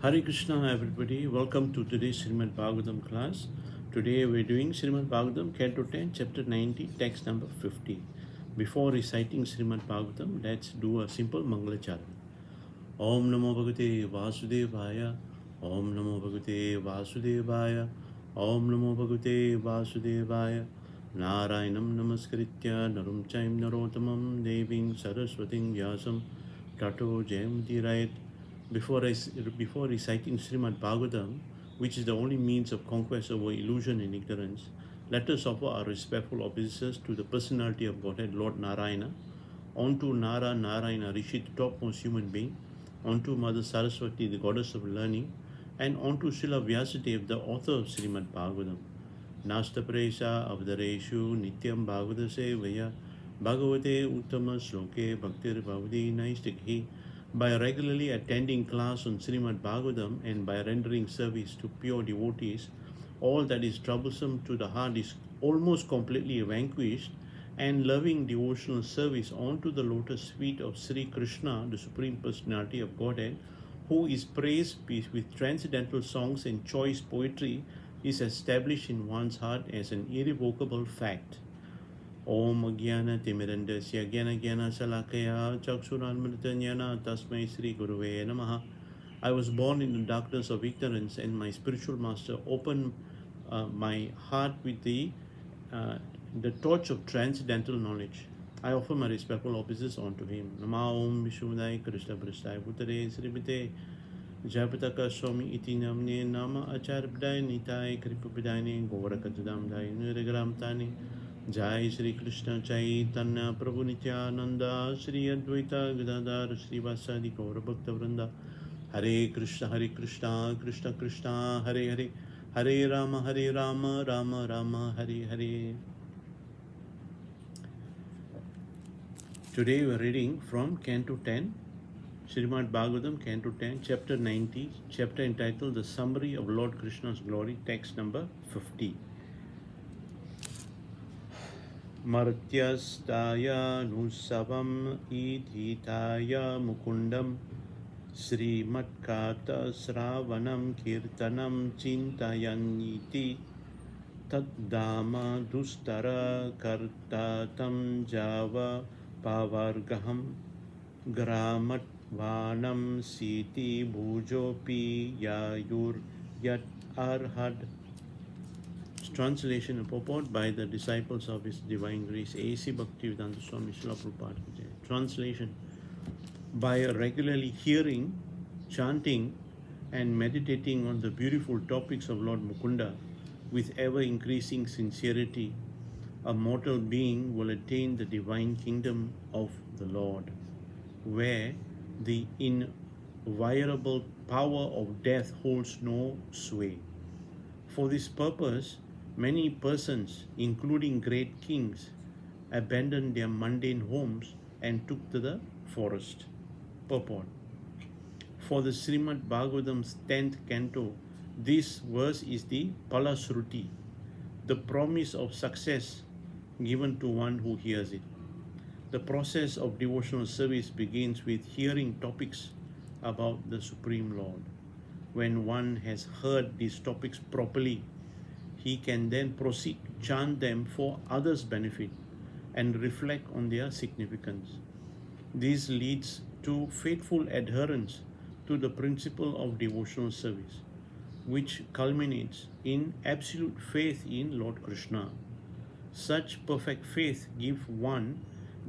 Hare Krishna, everybody. Welcome to today's Srimad Bhagavatam class. Today we're doing Srimad Bhagavatam, Canto 10, Chapter 90, text number 50. Before reciting Srimad Bhagavatam, let's do a simple Mangalacharan. Om Namo Bhagavate Vasudevaya. Om Namo Bhagavate Vasudevaya. Om Namo Bhagavate Vasudevaya. Narayanam Namaskritya Narum Chaim Narotamam Deving Saraswating Vyasam Tato Jayamti Right. Before reciting Srimad Bhagavatam, which is the only means of conquest over illusion and ignorance, let us offer our respectful obeisances to the Personality of Godhead, Lord Narayana, onto Nara Narayana Rishi, the topmost human being, onto Mother Saraswati, the goddess of learning, and onto Srila Vyasadeva, the author of Srimad Bhagavatam. Nasta Presha Avdareshu Nityam Bhagavate Vaya Bhagavate Uttama Sloke Bhaktir Bhavadi Naistikhi. By regularly attending class on Srimad Bhagavatam and by rendering service to pure devotees, all that is troublesome to the heart is almost completely vanquished, and loving devotional service onto the lotus feet of Sri Krishna, the Supreme Personality of Godhead, who is praised with transcendental songs and choice poetry, is established in one's heart as an irrevocable fact. Om Gyana Timirandasya Gyana Gyana Salakaya Chaksuranmritanyana Tasmai Sri Guruve Namaha. I was born in the darkness of ignorance, and my spiritual master opened my heart with the torch of transcendental knowledge. I offer my respectful obeisances unto him. Nama Om Vishwudai Krishna Prasthai Bhutare Srimite Japataka Swami Iti Namne Nama Acharabdai Nitai Kripabidani Govarakadam Dai Niragram Tani Jai Sri Krishna Chaitanya Prabhu Nityananda Sri Advaita Gadadhar Sri Vasadi Gaura Bhakta Vrinda. Hare Krishna Krishna Krishna Hare Hare Hare Rama Rama Rama Hare Hare. Today we are reading from Canto 10, Srimad Bhagavatam, Canto 10, Chapter 90, chapter entitled The Summary of Lord Krishna's Glory, text number 50. Martyastaya Nusavam Idhitaya Mukundam Srimatkata Sravanam Kirtanam Chintayanyiti Taddama Dustara Kartatam Java Pavargaham Gramatvanam Siti Bhujopi Yayur Yat Arhad. Translation and purport by the disciples of His Divine Grace A.C. Bhaktivedanta Swami Srila Prabhupada. Translation: by regularly hearing, chanting, and meditating on the beautiful topics of Lord Mukunda with ever increasing sincerity, a mortal being will attain the divine kingdom of the Lord, where the inviolable power of death holds no sway. For this purpose, many persons, including great kings, abandoned their mundane homes and took to the forest. Purport: for the Srimad Bhagavatam's 10th canto, this verse is the Palasruti, the promise of success given to one who hears it. The process of devotional service begins with hearing topics about the Supreme Lord. When one has heard these topics properly, he can then proceed to chant them for others' benefit and reflect on their significance. This leads to faithful adherence to the principle of devotional service, which culminates in absolute faith in Lord Krishna. Such perfect faith gives one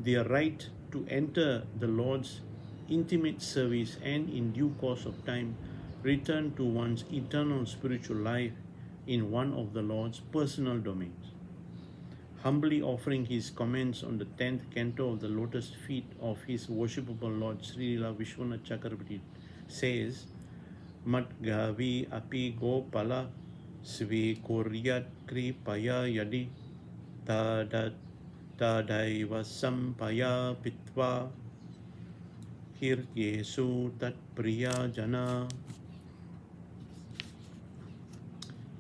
the right to enter the Lord's intimate service and in due course of time return to one's eternal spiritual life in one of the Lord's personal domains. Humbly offering his comments on the 10th canto of the lotus feet of his worshipable Lord Srila Vishwanath Chakravarti says, Matgavi api gopala svi kuryat kripaya yadi tadaiva sampaya pitva hiryesu tat priya jana.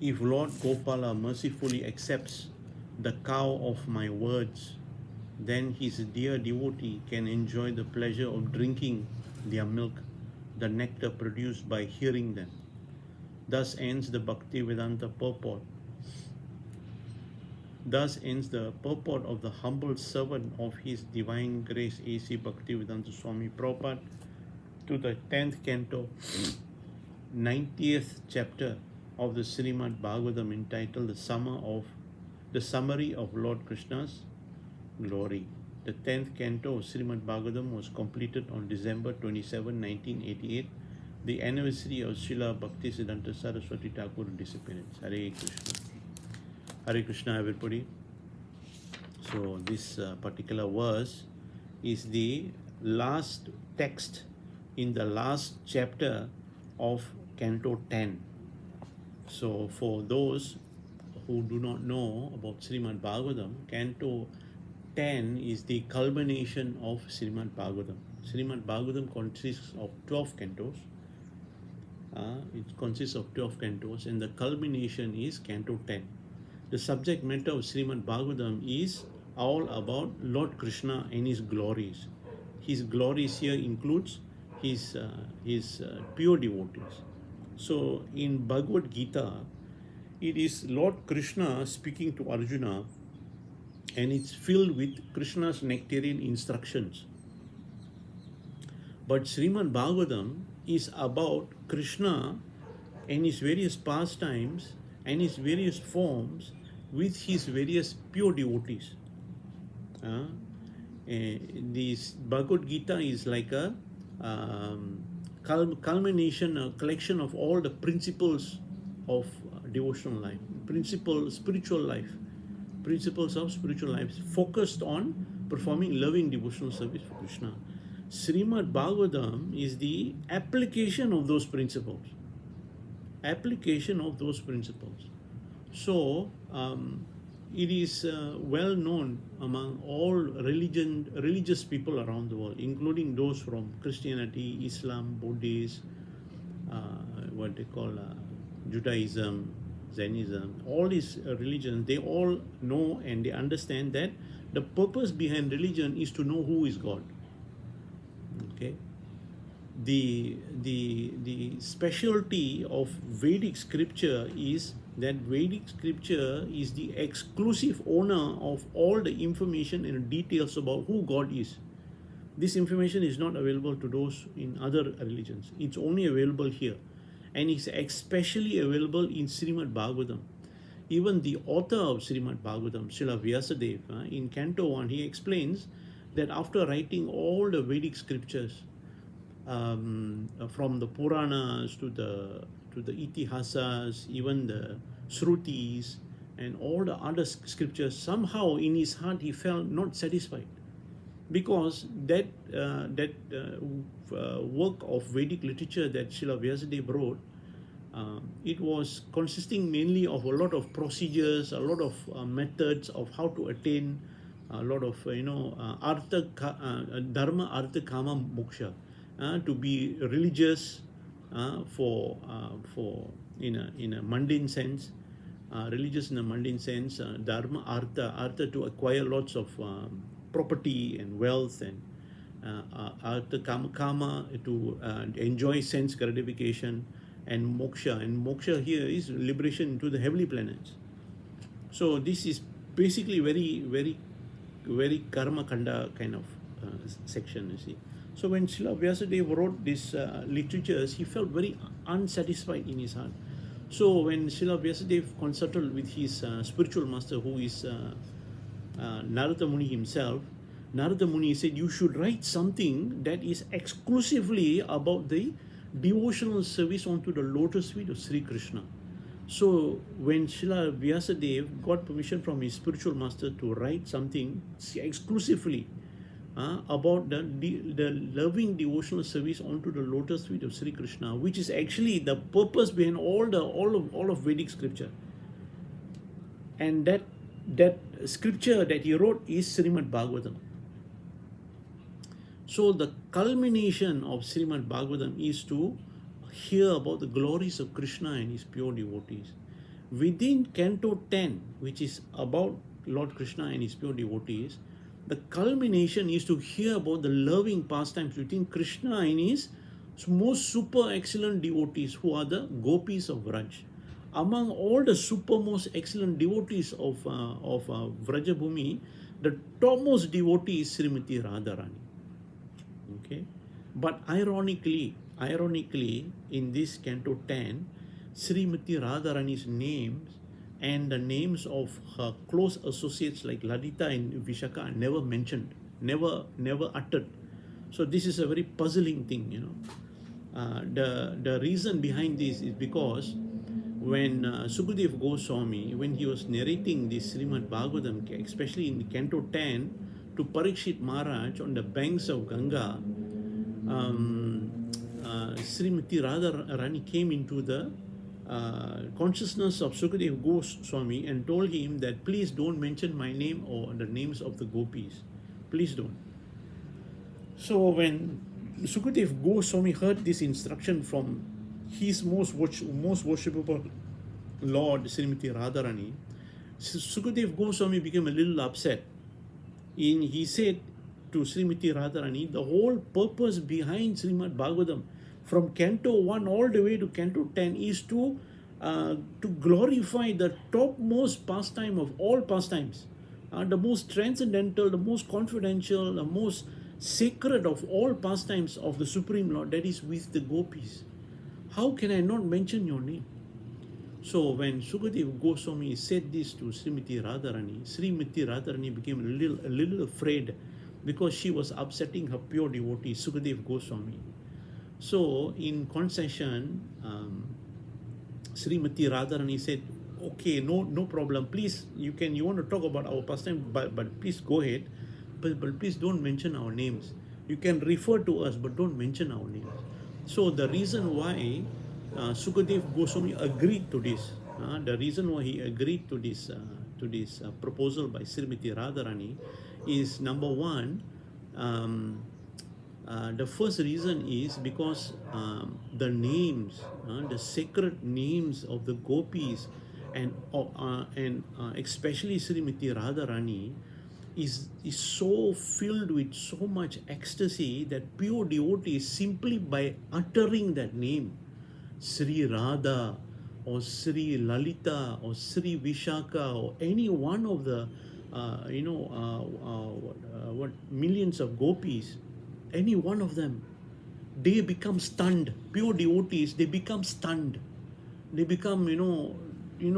If Lord Gopala mercifully accepts the cow of my words, then his dear devotee can enjoy the pleasure of drinking their milk the nectar produced by hearing them. Thus ends the Bhaktivedanta purport. Thus ends the purport of the humble servant of His Divine Grace A.C. Bhaktivedanta Swami Prabhupada to the 10th canto, 90th chapter of the Srimad Bhagavatam, entitled the Summary of Lord Krishna's Glory. The 10th canto of Srimad Bhagavatam was completed on December 27, 1988, the anniversary of Srila Bhaktisiddhanta Saraswati Thakur disappearance. Hare Krishna. Hare Krishna, everybody. So this particular verse is the last text in the last chapter of Canto 10. So for those who do not know about Srimad Bhagavatam, Canto 10 is the culmination of Srimad Bhagavatam. Srimad Bhagavatam consists of 12 cantos. It consists of 12 cantos, and the culmination is Canto 10. The subject matter of Srimad Bhagavatam is all about Lord Krishna and His glories. His glories here includes his pure devotees. So in Bhagavad Gita, it is Lord Krishna speaking to Arjuna, and it's filled with Krishna's nectarian instructions. But Srimad Bhagavatam is about Krishna and his various pastimes and his various forms with his various pure devotees. This Bhagavad Gita is like a culmination, a collection of all the principles of devotional life, principles of spiritual life focused on performing loving devotional service for Krishna. Srimad Bhagavatam is the application of those principles. So it is well known among all religious people around the world, including those from Christianity, Islam, Buddhism, Judaism, Zainism, all these religions. They all know and they understand that the purpose behind religion is to know who is God. Okay. The specialty of Vedic scripture is that Vedic scripture is the exclusive owner of all the information and details about who God is. This information is not available to those in other religions. It's only available here, and it's especially available in Srimad Bhagavatam. Even the author of Srimad Bhagavatam, Srila Vyasadeva, in Canto 1, he explains that after writing all the Vedic scriptures, from the Puranas to the Itihasas, even the Shrutis, and all the other scriptures, somehow in his heart he felt not satisfied, because that work of Vedic literature that Srila Vyasadeva wrote, it was consisting mainly of a lot of procedures, a lot of methods of how to attain a lot of dharma, artha, kama, moksha, to be religious for in a mundane sense, religious in a mundane sense, dharma, artha to acquire lots of property and wealth, and artha, kama to enjoy sense gratification, and moksha here is liberation into the heavenly planets. So this is basically very karma kanda kind of section, you see. So when Srila Vyasadeva wrote these literatures, he felt very unsatisfied in his heart. So when Srila Vyasadeva consulted with his spiritual master, who is Narada Muni himself, Narada Muni said, you should write something that is exclusively about the devotional service onto the lotus feet of Sri Krishna. So when Srila Vyasadeva got permission from his spiritual master to write something exclusively about the loving devotional service onto the lotus feet of Sri Krishna, which is actually the purpose behind all of Vedic scripture, and that scripture that he wrote is Srimad Bhagavatam. So the culmination of Srimad Bhagavatam is to hear about the glories of Krishna and his pure devotees. Within Canto 10, which is about Lord Krishna and his pure devotees, the culmination is to hear about the loving pastimes between Krishna and his most super excellent devotees, who are the gopis of Vraj. Among all the super most excellent devotees of Vrajabhumi, the topmost devotee is Srimati Radharani. Okay, but ironically, in this Canto 10, Srimati Radharani's names and the names of her close associates like Ladita and Vishaka are never mentioned, never uttered. So this is a very puzzling thing, you know. The reason behind this is because when Sukadev Goswami, when he was narrating this Srimad Bhagavatam, especially in Canto 10, to Parikshit Maharaj on the banks of Ganga, Srimati Radharani came into the consciousness of Sukadev Goswami and told him that please don't mention my name or the names of the gopis. Please don't. So when Sukadev Goswami heard this instruction from his most worshipable Lord, Srimati Radharani, Sukadev Goswami became a little upset. He said to Srimati Radharani, the whole purpose behind Srimad Bhagavatam, from Canto 1 all the way to Canto 10, is to glorify the topmost pastime of all pastimes, the most transcendental, the most confidential, the most sacred of all pastimes of the Supreme Lord, that is with the gopis. How can I not mention your name? So when Sukadev Goswami said this to Srimati Radharani became a little afraid, because she was upsetting her pure devotee, Sukadev Goswami. So in concession, Srimati Radharani said, okay, no problem. Please, you want to talk about our pastime, but please go ahead. But please don't mention our names. You can refer to us, but don't mention our names. So the reason why Sukadev Goswami agreed to this, the reason why he agreed to this proposal by Srimati Radharani is, number one, the first reason is because the names, the sacred names of the gopis, and especially Srimati Radharani, is so filled with so much ecstasy that pure devotees, simply by uttering that name, Sri Radha or Sri Lalita or Sri Vishaka or any one of the what millions of gopis, any one of them, they become stunned. Pure devotees, they become stunned. They become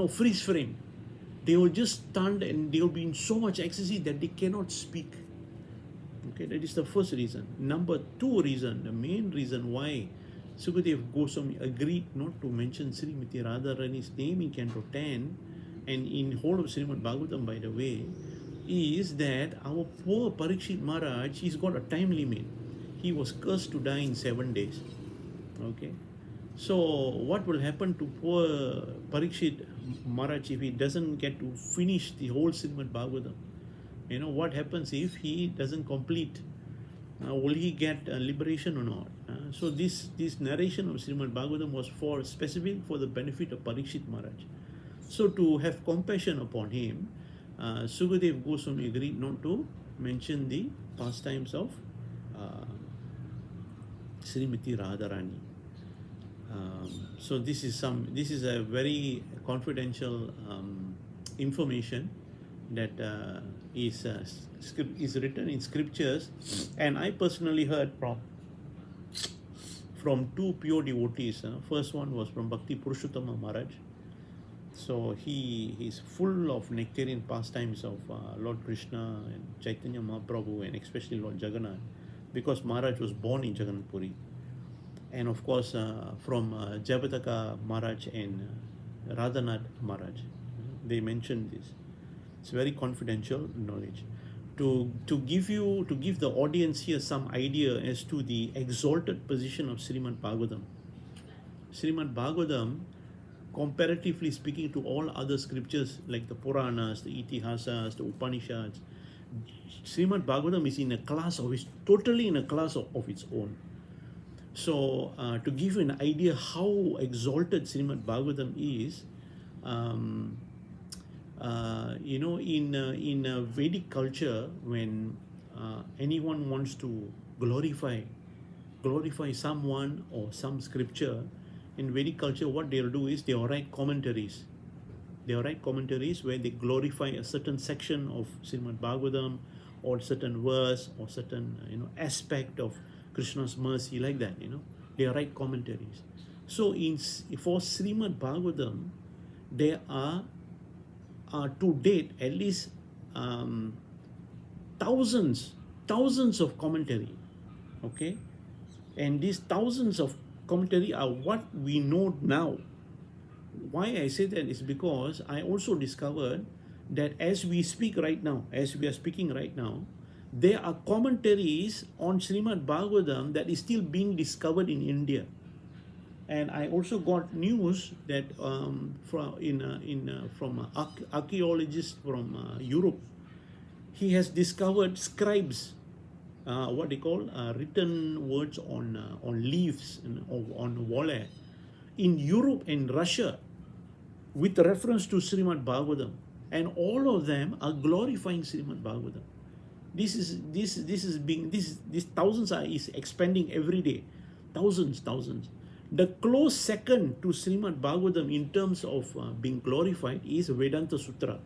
freeze frame. They will just stunned, and they will be in so much ecstasy that they cannot speak. Okay, that is the first reason. Number two reason, the main reason why Sukadev Goswami agreed not to mention Srimati Radharani's name in Canto 10 and in whole of Srimad Bhagavatam, by the way, is that our poor Parikshit Maharaj, he's got a time limit. He was cursed to die in 7 days. Okay, so what will happen to poor Parikshit Maharaj if he doesn't get to finish the whole Srimad Bhagavatam? What happens if he doesn't complete? Will he get liberation or not? So this narration of Srimad Bhagavatam was specific for the benefit of Parikshit Maharaj. So to have compassion upon him, Sukadev Goswami agreed not to mention the pastimes of Srimati Radharani. So this is a very confidential information that is written in scriptures, and I personally heard from two pure devotees. First one was from Bhakti Purushottama Maharaj. So he is full of nectarian pastimes of Lord Krishna and Chaitanya Mahaprabhu, and especially Lord Jagannath, because Maharaj was born in Jagannath Puri. And of course from Jabataka Maharaj and Radhanath Maharaj, they mentioned this. It's very confidential knowledge. To give the audience here some idea as to the exalted position of Srimad Bhagavatam. Srimad Bhagavatam, comparatively speaking to all other scriptures like the Puranas, the Itihasas, the Upanishads, Srimad Bhagavatam is totally in a class of its own. So to give you an idea how exalted Srimad Bhagavatam is, in a Vedic culture, when anyone wants to glorify glorify someone or some scripture, in Vedic culture, what they'll do is they'll write commentaries. They'll write commentaries where they glorify a certain section of Srimad Bhagavatam, or certain verse, or certain aspect of Krishna's mercy, like that. They write commentaries. So for Srimad Bhagavatam, there are to date at least thousands of commentary. Okay, and these thousands of commentary are what we know now. Why I say that is because I also discovered that as we speak right now, as we are speaking right now, there are commentaries on Srimad Bhagavatam that is still being discovered in India. And I also got news that from archaeologist from Europe, he has discovered scribes, what they call written words on leaves and on wall in Europe and Russia, with reference to Srimad Bhagavatam, and all of them are glorifying Srimad Bhagavatam. This thousands is expanding every day, thousands. The close second to Srimad Bhagavatam in terms of being glorified is Vedanta Sutra.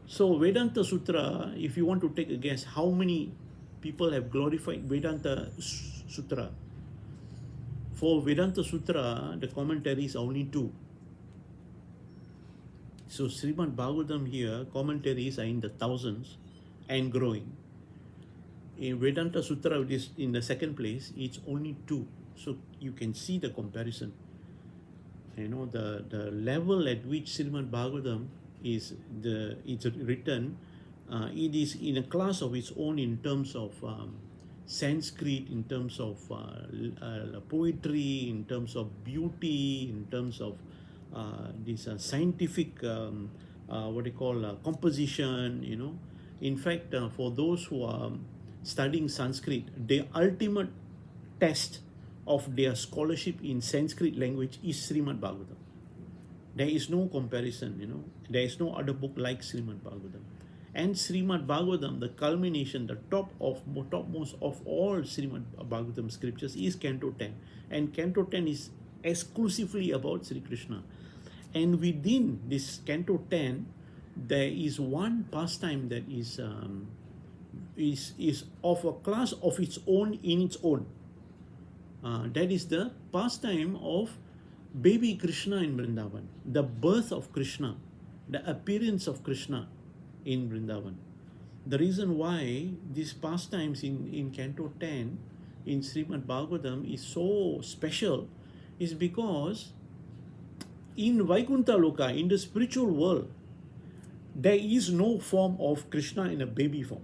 So Vedanta Sutra, if you want to take a guess, how many people have glorified Vedanta Sutra? For Vedanta Sutra, the commentaries are only 2. So Srimad Bhagavatam here, commentaries are in the thousands and growing. In Vedanta Sutra, which is in the second place, it's only 2. So you can see the comparison. The level at which Srimad Bhagavatam it's written, it is in a class of its own in terms of Sanskrit, in terms of poetry, in terms of beauty, in terms of this scientific composition. In fact, for those who are studying Sanskrit, the ultimate test of their scholarship in Sanskrit language is Srimad Bhagavatam. There is no comparison. There is no other book like Srimad Bhagavatam. And Srimad Bhagavatam, the culmination, the topmost of all Srimad Bhagavatam scriptures is Canto 10. And Canto 10 is exclusively about Sri Krishna. And within this Canto 10, there is one pastime that is of a class of its own in its own. That is the pastime of baby Krishna in Vrindavan, the birth of Krishna, the appearance of Krishna in Vrindavan. The reason why these pastimes in Canto 10 in Srimad Bhagavatam is so special is because in Vaikuntha Loka, in the spiritual world, there is no form of Krishna in a baby form.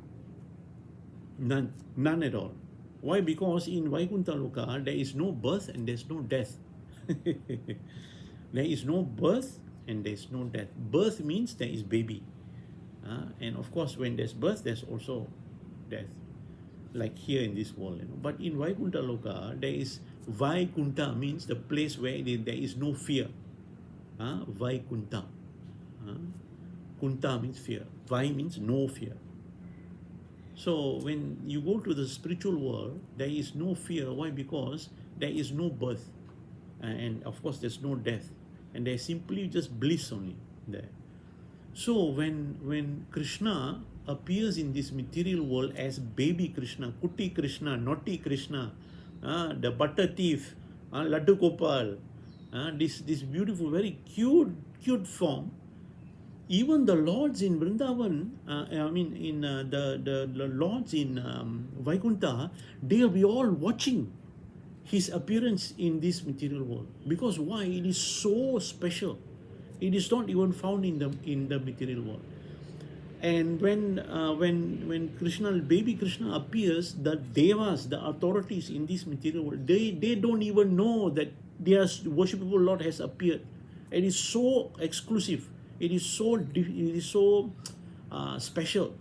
None at all. Why? Because in Vaikuntha Loka, there is no birth and there's no death. There is no birth and there's no death. Birth means there is baby. And of course, when there's birth, there's also death, like here in this world. But in Vaikuntha Loka, there is Vaikuntha, means the place where there is no fear. Vaikuntha. Kunta means fear. Vai means no fear. So when you go to the spiritual world, there is no fear. Why? Because there is no birth. And of course, there's no death. And there's simply just bliss only there. So when Krishna appears in this material world as baby Krishna, Kuti Krishna, naughty Krishna, the butter thief, Laddu Gopal, this beautiful, very cute form, even the lords in Vrindavan, the lords in Vaikuntha, they'll be all watching his appearance in this material world. Because why? It is so special. It is not even found in the material world. And when Krishna, baby Krishna appears, the devas, the authorities in this material world, they don't even know that their worshipable Lord has appeared. It is so exclusive. It is so special.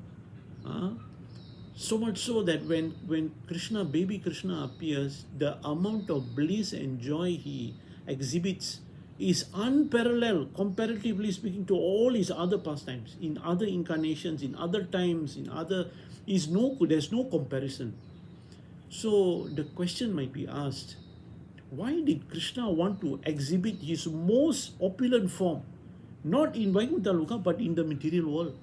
So much so that when Krishna, baby Krishna appears, the amount of bliss and joy he exhibits is unparalleled, comparatively speaking, to all his other pastimes, in other incarnations, in other times, there's no comparison. So the question might be asked, why did Krishna want to exhibit his most opulent form, not in Vaikuntha Loka, but in the material world?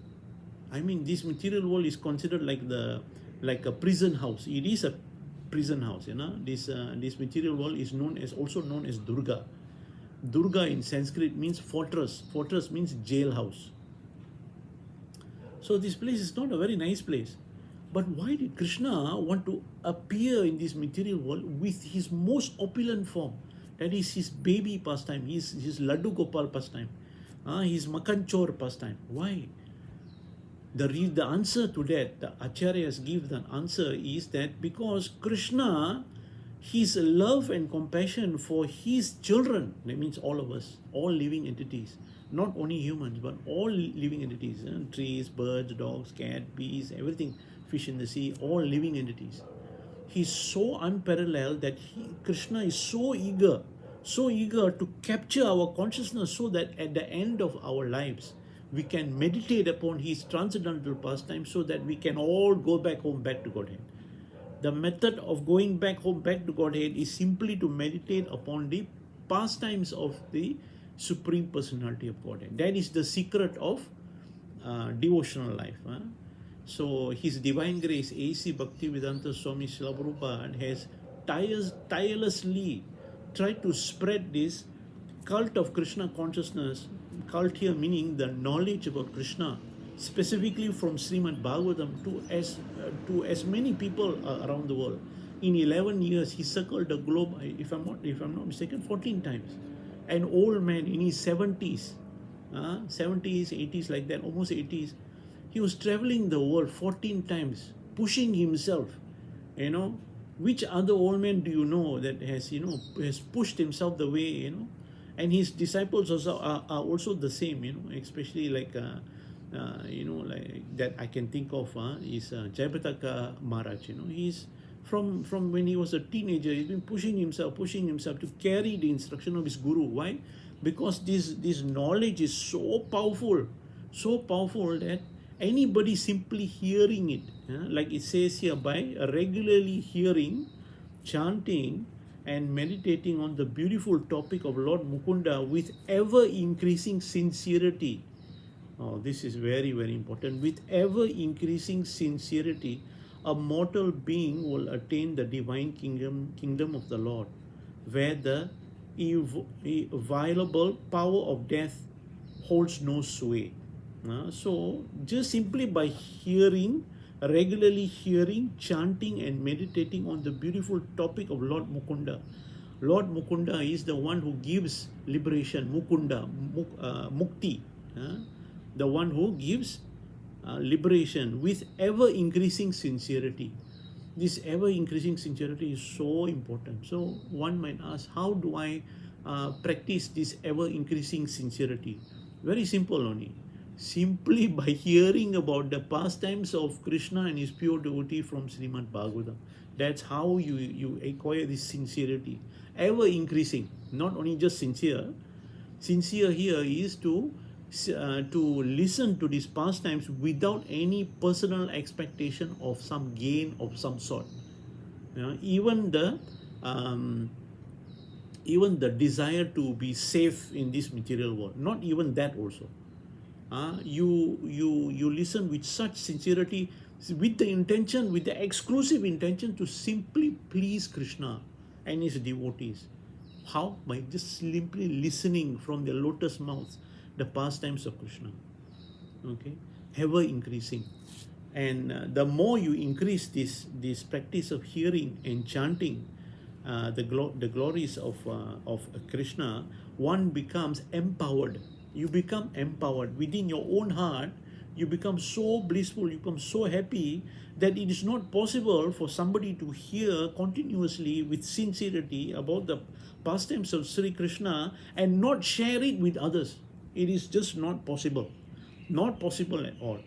I mean, this material world is considered like a prison house. It is a prison house, you know. This material world is also known as Durga. Durga in Sanskrit means fortress. Fortress means jailhouse. So this place is not a very nice place. But why did Krishna want to appear in this material world with his most opulent form? That is his baby pastime, his Laddu Gopal pastime, his Makanchor pastime. Why? The answer to that, the Acharyas give the answer is that because Krishna, his love and compassion for his children, that means all of us, all living entities, not only humans, but all living entities, trees, birds, dogs, cat, bees, everything, fish in the sea, all living entities. He's so unparalleled that Krishna is so eager to capture our consciousness so that at the end of our lives, we can meditate upon his transcendental pastime so that we can all go back home, back to Godhead. The method of going back home, back to Godhead is simply to meditate upon the pastimes of the Supreme Personality of Godhead. That is the secret of devotional life. So His Divine Grace, A.C. Bhaktivedanta Swami Srila Prabhupada has tirelessly tried to spread this cult of Krishna consciousness, cult here meaning the knowledge about Krishna, specifically from Srimad Bhagavatam to as many people around the world. In 11 years, he circled the globe, if I'm not mistaken, 14 times. An old man in his 70s, 80s like that, almost 80s, he was traveling the world 14 times, pushing himself. Which other old man do you know that has pushed himself the way, and his disciples also are also the same, especially like that I can think of is Jayapataka Maharaj. He's from when he was a teenager, he's been pushing himself to carry the instruction of his guru. Why? Because this knowledge is so powerful that anybody simply hearing it, like it says here, by regularly hearing, chanting, and meditating on the beautiful topic of Lord Mukunda with ever increasing sincerity. Oh, this is very, very important. With ever increasing sincerity, a mortal being will attain the divine kingdom of the Lord, where the inviolable power of death holds no sway. So just simply by regularly hearing, chanting, and meditating on the beautiful topic of Lord Mukunda. Lord Mukunda is the one who gives liberation, Mukunda, Mukti, the one who gives liberation with ever increasing sincerity. This ever increasing sincerity is so important. So one might ask, how do I practice this ever increasing sincerity? Very simple only. Simply by hearing about the pastimes of Krishna and his pure devotee from Srimad Bhagavatam. That's how you acquire this sincerity. Ever increasing, not only just sincere. Sincere here is to listen to these pastimes without any personal expectation of some gain of some sort. Even the desire to be safe in this material world, not even that also. You listen with such sincerity, with the exclusive intention to simply please Krishna and his devotees. How? By just simply listening from the lotus mouth the pastimes of Krishna. Okay, ever increasing, and the more you increase this practice of hearing and chanting the glories of Krishna, one becomes empowered. You become empowered within your own heart. You become so blissful, you become so happy that it is not possible for somebody to hear continuously with sincerity about the pastimes of Sri Krishna and not share it with others. It is just not possible. Not possible at all.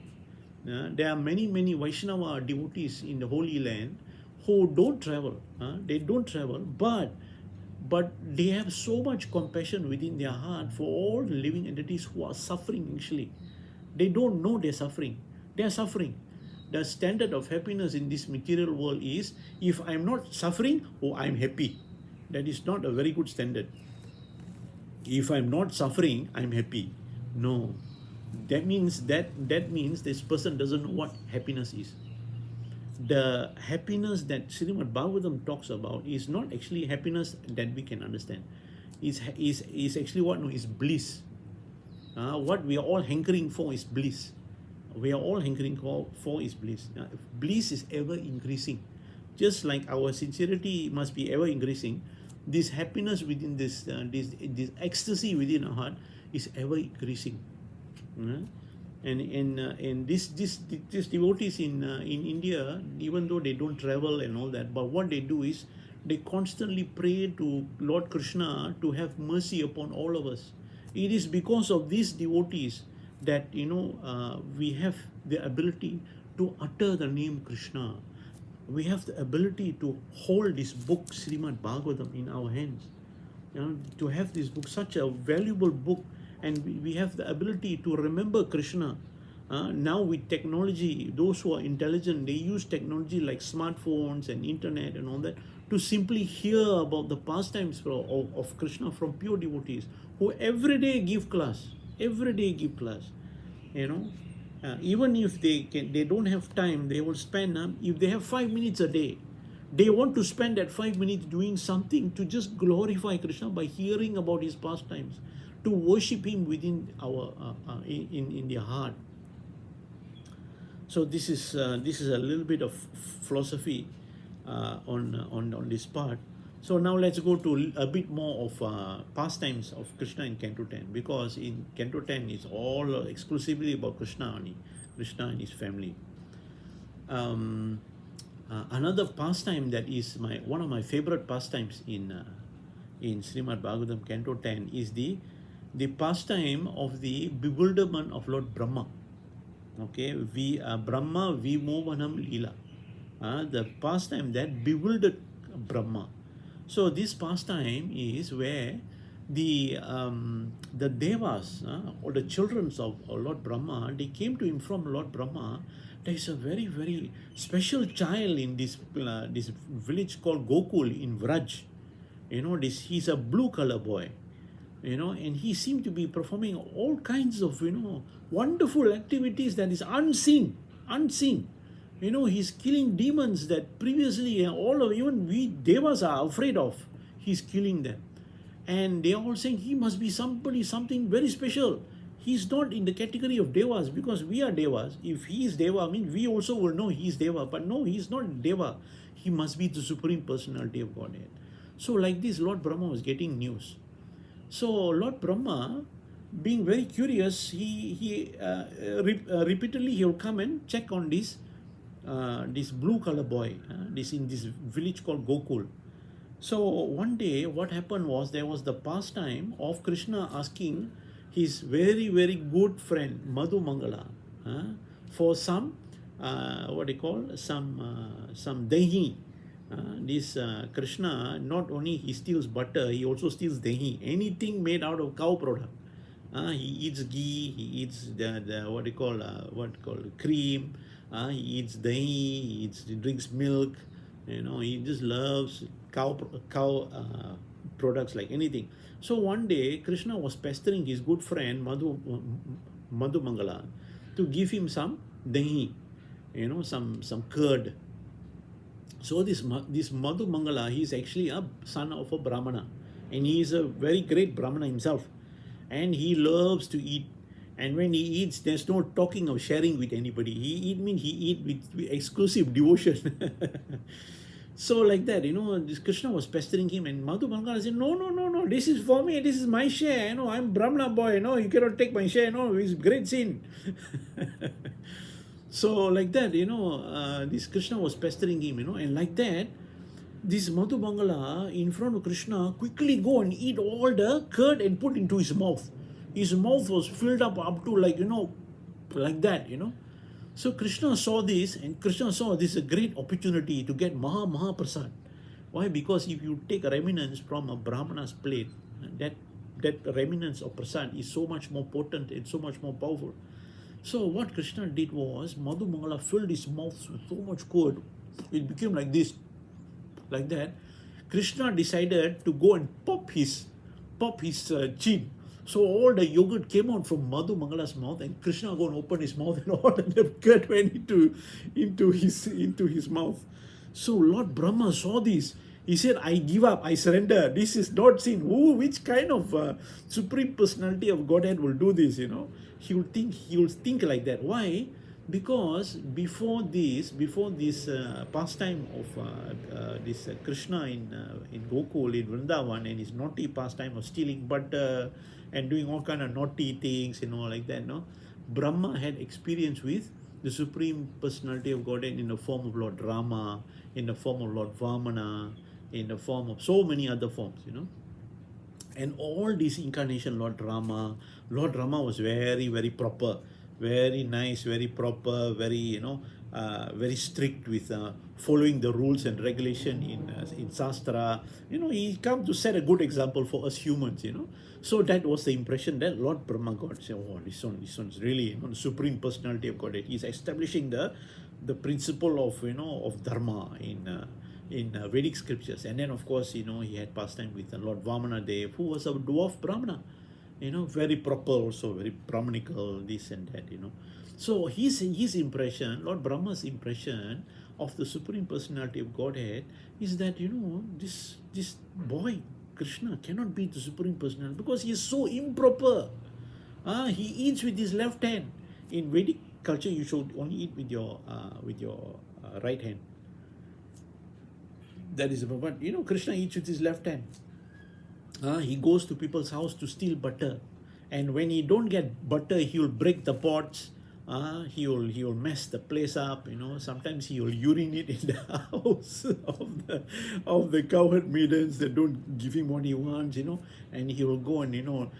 There are many Vaishnava devotees in the Holy Land who don't travel. They don't travel, but they have so much compassion within their heart for all the living entities who are suffering actually. They don't know they're suffering. They are suffering. the standard of happiness in this material world is, if I'm not suffering, oh, I'm happy. That is not a very good standard. If I'm not suffering, I'm happy. No. That means this person doesn't know what happiness is. The happiness that Srimad Bhagavatam talks about is not actually happiness that we can understand. Is actually what? No, is bliss. What we are all hankering for is bliss. We are all hankering for is bliss. Bliss is ever increasing. Just like our sincerity must be ever increasing, this happiness within this ecstasy within our heart is ever increasing. And these devotees in India, even though they don't travel and all that, but what they do is they constantly pray to Lord Krishna to have mercy upon all of us. It is because of these devotees that we have the ability to utter the name Krishna. We have the ability to hold this book Srimad Bhagavatam in our hands. To have this book, such a valuable book, and we have the ability to remember Krishna. Now with technology, those who are intelligent, they use technology like smartphones and internet and all that to simply hear about the pastimes of Krishna from pure devotees who every day give class. Even if they don't have time, they will spend, if they have 5 minutes a day, they want to spend that 5 minutes doing something to just glorify Krishna by hearing about his pastimes, to worship him within our in their heart. So this is a little bit of philosophy on this part. So now let's go to a bit more of pastimes of Krishna in Canto 10, because in Canto 10 it's all exclusively about Krishna only, Krishna and his family. Another pastime that is one of my favorite pastimes in Srimad Bhagavatam Canto 10 is the pastime of the bewilderment of Lord Brahma. Okay, Brahma Vimohanam Lila, the pastime that bewildered Brahma. So this pastime is where the devas or the children of Lord Brahma, they came to inform Lord Brahma, there is a very, very special child in this village called Gokul in Vraj. He's a blue color boy. And he seemed to be performing all kinds of wonderful activities that is unseen. He's killing demons that previously even we devas are afraid of. He's killing them. And they are all saying he must be something very special. He's not in the category of devas, because we are devas. If he is deva, we also will know he is deva. But no, he is not deva. He must be the Supreme Personality of Godhead. So like this, Lord Brahma was getting news. So Lord Brahma, being very curious, he repeatedly he will come and check on this blue color boy, in this village called Gokul. So one day what happened was, there was the pastime of Krishna asking his very, very good friend Madhu Mangala for some some dahi. Krishna, not only he steals butter, he also steals dahi, anything made out of cow product. He eats ghee, he eats the cream, he eats dahi, he drinks milk. He just loves cow products like anything. So one day Krishna was pestering his good friend Madhu Mangala to give him some dahi, some curd. So this Madhu Mangala, he is actually a son of a Brahmana, and he is a very great Brahmana himself, and he loves to eat. And when he eats, there's no talking of sharing with anybody. He eat with exclusive devotion. So like that, this Krishna was pestering him, and Madhu Mangala said, no, this is for me, this is my share. I'm Brahmana boy. You cannot take my share. It's great sin. So like that, this Krishna was pestering him, and like that, this Madhu Mangala in front of Krishna quickly go and eat all the curd and put into his mouth. His mouth was filled up to like that. So Krishna saw this, and Krishna saw this is a great opportunity to get Maha Prasad. Why? Because if you take remnants from a Brahmana's plate, that remnants of Prasad is so much more potent and so much more powerful. So what Krishna did was, Madhu Mangala filled his mouth with so much curd, it became like this, like that. Krishna decided to go and pop his chin. So all the yogurt came out from Madhu Mangala's mouth, and Krishna go and open his mouth, and all of the curd went into his mouth. So Lord Brahma saw this. He said, I give up, I surrender. This is not sin. Which kind of Supreme Personality of Godhead will do this, He will think like that. Why? Because before this pastime of this Krishna in Gokul, in Vrindavan, and his naughty pastime of stealing butter and doing all kind of naughty things, like that, no? Brahma had experience with the Supreme Personality of Godhead in the form of Lord Rama, in the form of Lord Vamana, in the form of so many other forms, And all these incarnation, Lord Rama was very, very proper, very nice, very proper, very, very strict with following the rules and regulation in Shastra. He come to set a good example for us humans, So that was the impression that Lord Brahma got. Say, oh, this one is really, the Supreme Personality of Godhead. He's establishing the principle of, of Dharma in Vedic scriptures. And then, of course, he had pastime with Lord Vamana Dev, who was a dwarf Brahmana, very proper also, very Brahmanical, this and that, So his impression, Lord Brahma's impression of the Supreme Personality of Godhead is that, this boy, Krishna, cannot be the Supreme Personality because he is so improper. He eats with his left hand. In Vedic culture, you should only eat with your right hand. That is, but Krishna eats with his left hand. He goes to people's house to steal butter, and when he don't get butter, he will break the pots. He will mess the place up. Sometimes he will urinate in the house of the cowherd maidens that don't give him what he wants. And he will go and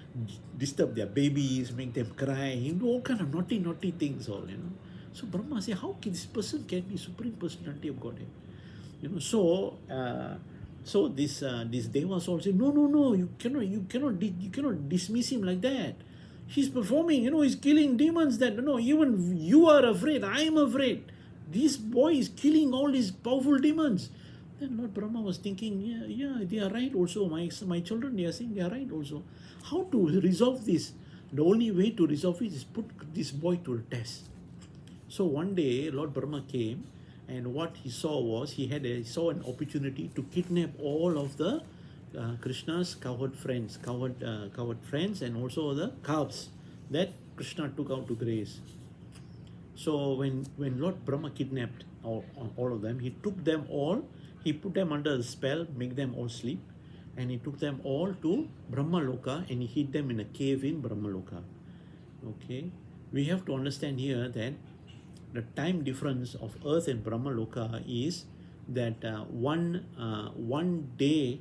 disturb their babies, make them cry. He do all kind of naughty things all. So Brahma say, how can this person can be Supreme Personality of Godhead? So this devas all say, no, you cannot dismiss him like that. He's performing, he's killing demons that, even you are afraid, I am afraid. This boy is killing all these powerful demons. Then Lord Brahma was thinking, yeah, they are right also. My children, they are saying they are right also. How to resolve this? The only way to resolve it is put this boy to a test. So one day, Lord Brahma came, and what he saw was, he saw an opportunity to kidnap all of the Krishna's cowherd friends, and also the calves that Krishna took out to graze. So when Lord Brahma kidnapped all of them, he took them all, he put them under a spell, make them all sleep, and he took them all to Brahmaloka, and he hid them in a cave in Brahmaloka. Okay, we have to understand here that the time difference of Earth and Brahmaloka is that one day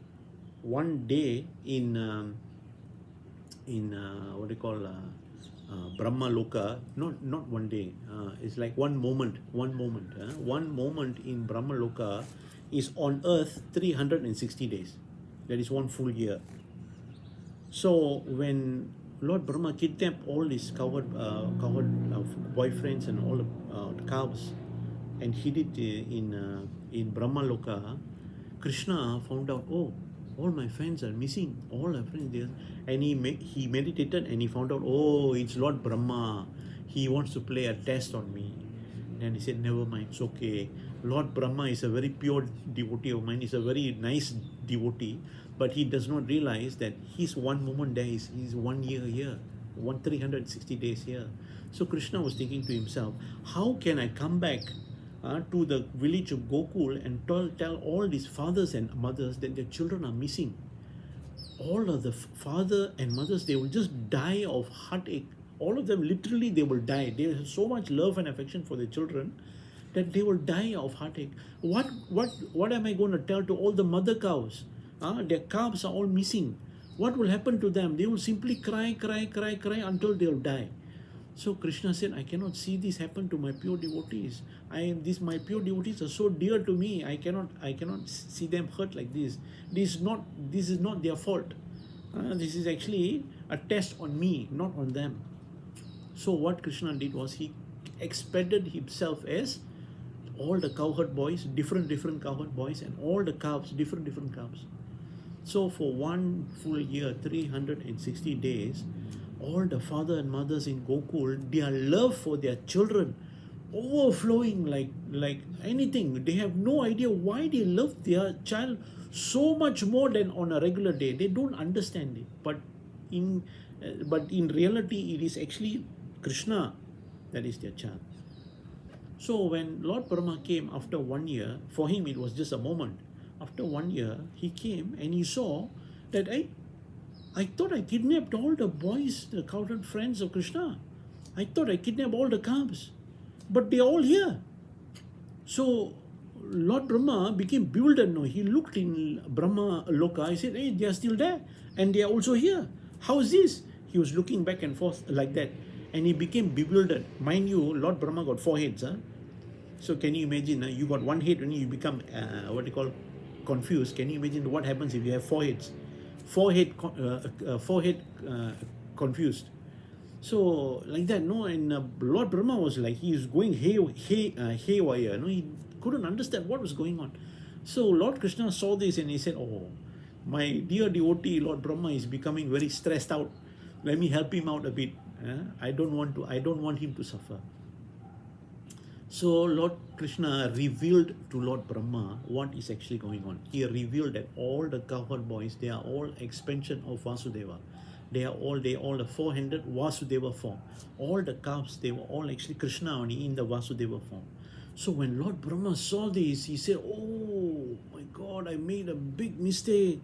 in what they call Brahmaloka, not one day. It's like one moment. One moment in Brahmaloka is on Earth 360 days. That is one full year. So when Lord Brahma kidnapped all his cowherd boyfriends and all the calves and hid it in Brahmaloka, Krishna found out, oh, all my friends are missing, all our friends there. And he meditated and he found out, oh, it's Lord Brahma. He wants to play a test on me. And he said, never mind, it's okay. Lord Brahma is a very pure devotee of mine. He's a very nice devotee. But he does not realize that his one moment there is 1 year here, 360 days here. So Krishna was thinking to himself, how can I come back to the village of Gokul and tell all these fathers and mothers that their children are missing? All of the father and mothers, they will just die of heartache. All of them, literally, they will die. They have so much love and affection for their children that they will die of heartache. What am I going to tell to all the mother cows? Their calves are all missing. What will happen to them? They will simply cry until they'll die. So Krishna said, I cannot see this happen to my pure devotees. My pure devotees are so dear to me. I cannot see them hurt like this. This is not their fault. This is actually a test on me, not on them. So what Krishna did was he expanded himself as all the cowherd boys, different cowherd boys, and all the calves, different calves. So for one full year, 360 days, all the father and mothers in Gokul, their love for their children overflowing like anything. They have no idea why they love their child so much more than on a regular day. They don't understand it. But in reality, it is actually Krishna that is their child. So when Lord Brahma came after 1 year, for him it was just a moment. After 1 year, he came and he saw that I thought I kidnapped all the boys, the cowherd friends of Krishna. I thought I kidnapped all the calves, but they are all here. So Lord Brahma became bewildered. No, he looked in Brahma Loka. He said, hey, they are still there and they are also here. How is this? He was looking back and forth like that and he became bewildered. Mind you, Lord Brahma got 4 heads. So can you imagine, you got 1 head when you become, confused. Can you imagine what happens if you have 4 heads? Forehead confused. So like that, no, and Lord Brahma was like, he is going haywire, no, he couldn't understand what was going on. So Lord Krishna saw this and he said, oh, my dear devotee Lord Brahma is becoming very stressed out. Let me help him out a bit. I don't want him to suffer. So Lord Krishna revealed to Lord Brahma what is actually going on. He revealed that all the cowherd boys, they are all expansion of Vasudeva. They all the 400 Vasudeva form. All the calves, they were all actually Krishna only in the Vasudeva form. So when Lord Brahma saw this, he said, oh my God, I made a big mistake.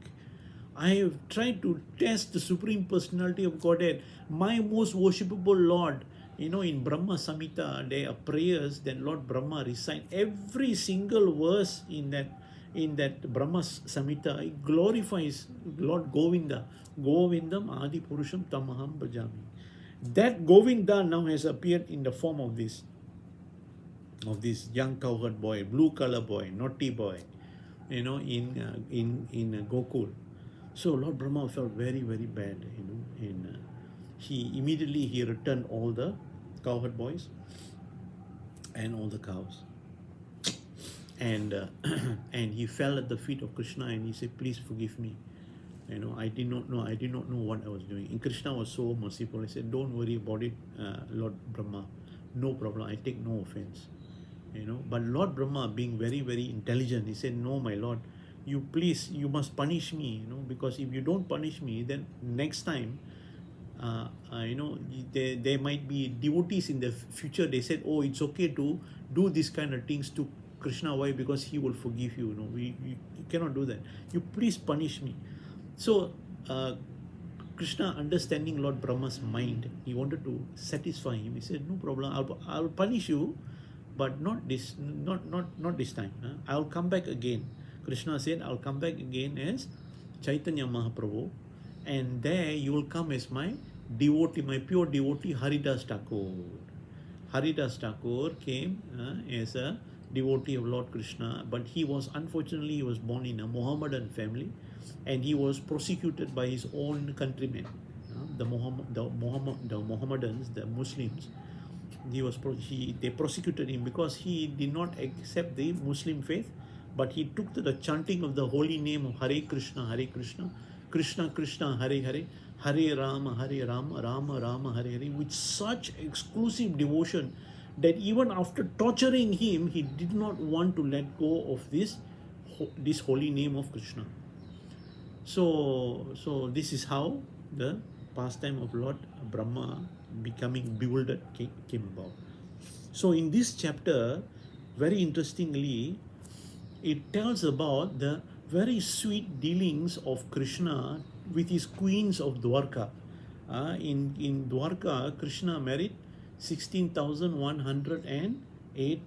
I have tried to test the Supreme Personality of Godhead, my most worshipable Lord. You know, in Brahma Samhita, there are prayers that Lord Brahma recite. Every single verse in that Brahma Samhita, it glorifies Lord Govinda. Govindam Adi Purusham Tamaham Bhajami. That Govinda now has appeared in the form of this young cowherd boy, blue color boy, naughty boy, you know, in Gokul. So Lord Brahma felt very, very bad, you know, and he immediately returned all the cowherd boys and all the cows, and and he fell at the feet of Krishna and he said, please forgive me, you know, I did not know what I was doing. And Krishna was so merciful. He said, don't worry about it, Lord Brahma, no problem, I take no offense, you know. But Lord Brahma, being very, very intelligent, he said, no, my Lord, you must punish me, you know, because if you don't punish me, then next time you know, there might be devotees in the future. They said, oh, it's okay to do this kind of things to Krishna. Why? Because he will forgive you. No, you cannot do that. You please punish me. So Krishna, understanding Lord Brahma's mind, he wanted to satisfy him. He said, no problem, I'll punish you, but not this time. I'll come back again. Krishna said, I'll come back again as Chaitanya Mahaprabhu, and there you will come as my devotee, my pure devotee, Haridas Thakur. Haridas Thakur came as a devotee of Lord Krishna, but unfortunately he was born in a Mohammedan family, and he was prosecuted by his own countrymen, the Mohammedans, the Muslims. They prosecuted him because he did not accept the Muslim faith, but he took to the chanting of the holy name of Hare Krishna, Krishna Krishna, Hare Hare, Hare Rama, Rama Rama, Hare Hare, with such exclusive devotion that even after torturing him, he did not want to let go of this holy name of Krishna. So this is how the pastime of Lord Brahma becoming bewildered came about. So in this chapter, very interestingly, it tells about the very sweet dealings of Krishna with his queens of Dwarka. In Dwarka, Krishna married 16,108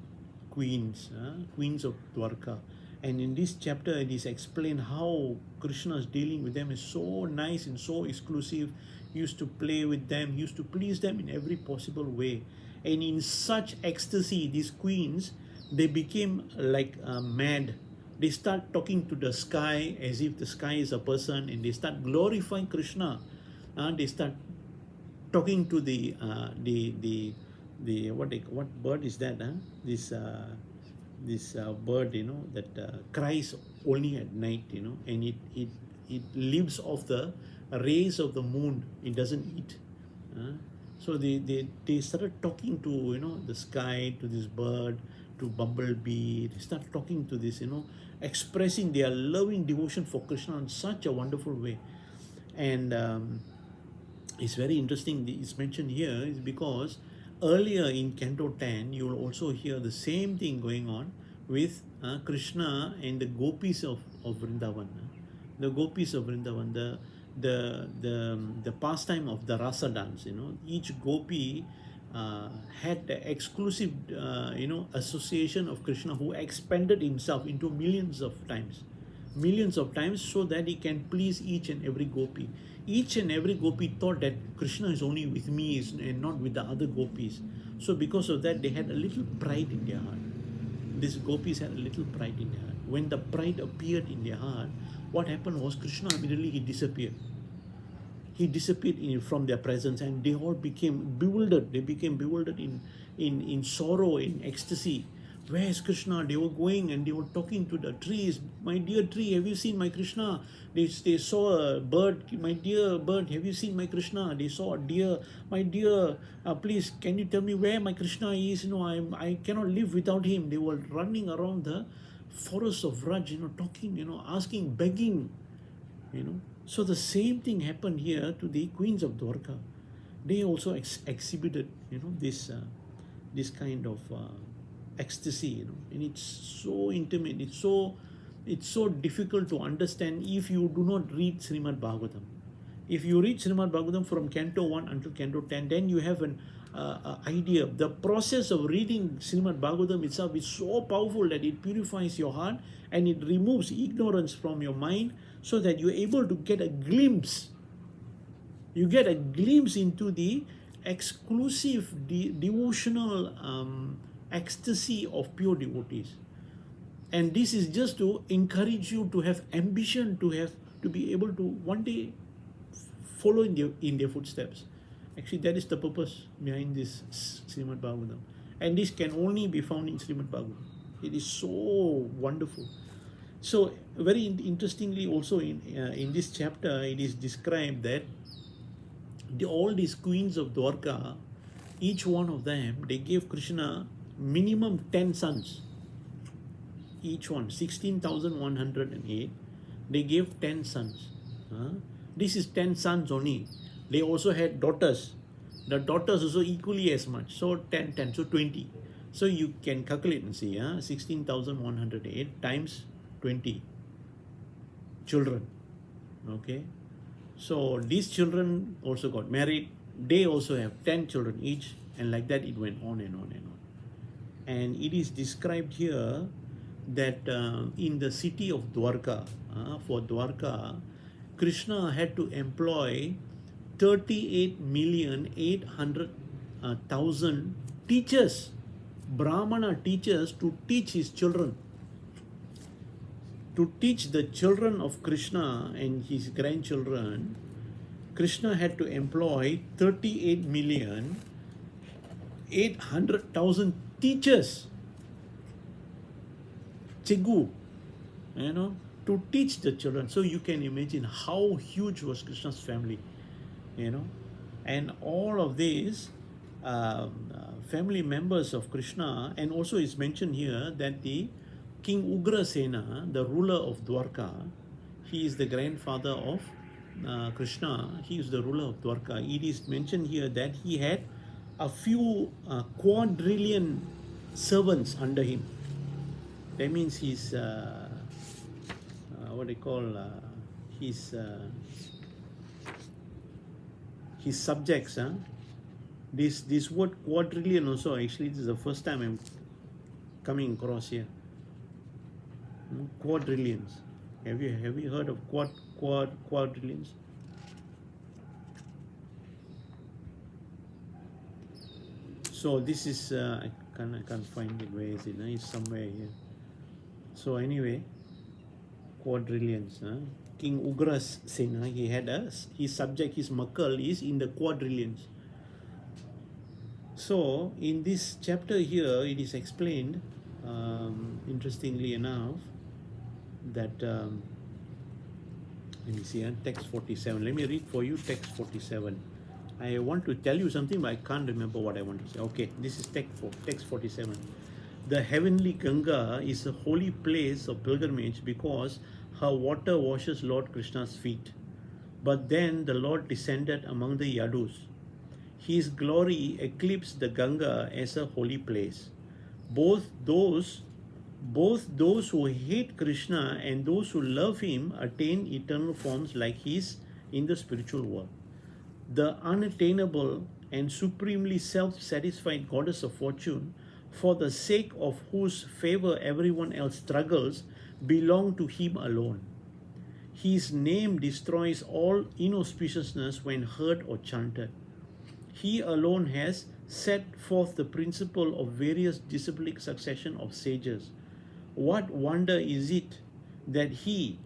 queens, queens of Dwarka. And in this chapter, it is explained how Krishna's dealing with them is so nice and so exclusive. He used to play with them, he used to please them in every possible way. And in such ecstasy, these queens, they became like mad. They start talking to the sky as if the sky is a person, and they start glorifying Krishna. They start talking to the what bird is that? Huh? This bird, that cries only at night, and it lives off the rays of the moon. It doesn't eat. So they started talking to the sky, to this bird, to bumblebee. They start talking to this, expressing their loving devotion for Krishna in such a wonderful way. And it's very interesting. It's mentioned here is because earlier in Canto 10, you will also hear the same thing going on with Krishna and the gopis of Vrindavan. The gopis of Vrindavan, the pastime of the rasa dance. Each gopi had the exclusive association of Krishna, who expanded himself into millions of times, so that he can please each and every gopi. Each and every gopi thought that Krishna is only with me and not with the other gopis. So because of that, they had a little pride in their heart. These gopis had a little pride in their heart. When the pride appeared in their heart, what happened was Krishna immediately he disappeared. He disappeared from their presence, and they all became bewildered. They became bewildered in sorrow, in ecstasy. Where is Krishna? They were going and they were talking to the trees. My dear tree, have you seen my Krishna? They saw a bird. My dear bird, have you seen my Krishna? They saw a deer. My dear, please, can you tell me where my Krishna is? I cannot live without him. They were running around the forest of Raj, talking, asking, begging, So the same thing happened here to the queens of Dwarka. They also exhibited, this kind of ecstasy, and it's so intimate. It's so difficult to understand if you do not read Srimad Bhagavatam. If you read Srimad Bhagavatam from Canto 1 until Canto 10, then you have an idea. The process of reading Srimad Bhagavatam itself is so powerful that it purifies your heart and it removes ignorance from your mind, so that you're able to get a glimpse. You get a glimpse into the exclusive devotional ecstasy of pure devotees. And this is just to encourage you to have ambition, to be able to one day follow in their footsteps. Actually, that is the purpose behind this Srimad Bhagavatam. And this can only be found in Srimad Bhagavatam. It is so wonderful. So very interestingly also in this chapter, it is described that all these queens of Dwarka, each one of them, they gave Krishna minimum 10 sons. Each one, 16,108. They gave 10 sons. This is 10 sons only. They also had daughters. The daughters also equally as much. So 10, so 20. So you can calculate and see, 16,108 times 20 children. Okay. So these children also got married. They also have 10 children each. And like that it went on and on and on. And it is described here that in the city of Dwarka, for Dwarka, Krishna had to employ 38,800,000 teachers, Brahmana teachers, to teach his children. To teach the children of Krishna and his grandchildren, Krishna had to employ 38,800,000 teachers, Chegu, to teach the children. So you can imagine how huge was Krishna's family, and all of these family members of Krishna. And also it's mentioned here that the King Ugrasena, the ruler of Dwarka, he is the grandfather of Krishna. He is the ruler of Dwarka. It is mentioned here that he had a few quadrillion servants under him. That means his his subjects. This word quadrillion also, actually this is the first time I'm coming across here. Quadrillions. Have you heard of quadrillions? So this is I can't find it. Where is it? It's somewhere here. So anyway, quadrillions. King Ugrasena, he had his subject, his makal is in the quadrillions. So in this chapter here, it is explained, interestingly enough, that let me see, text 47. Let me read for you text 47. I want to tell you something, but I can't remember what I want to say. Okay, this is text 47. The heavenly Ganga is a holy place of pilgrimage because her water washes Lord Krishna's feet. But then the Lord descended among the Yadus. His glory eclipsed the Ganga as a holy place. Both those who hate Krishna and those who love him attain eternal forms like his in the spiritual world. The unattainable and supremely self-satisfied goddess of fortune, for the sake of whose favor everyone else struggles, belong to him alone. His name destroys all inauspiciousness when heard or chanted. He alone has set forth the principle of various disciplic succession of sages. What wonder is it that he,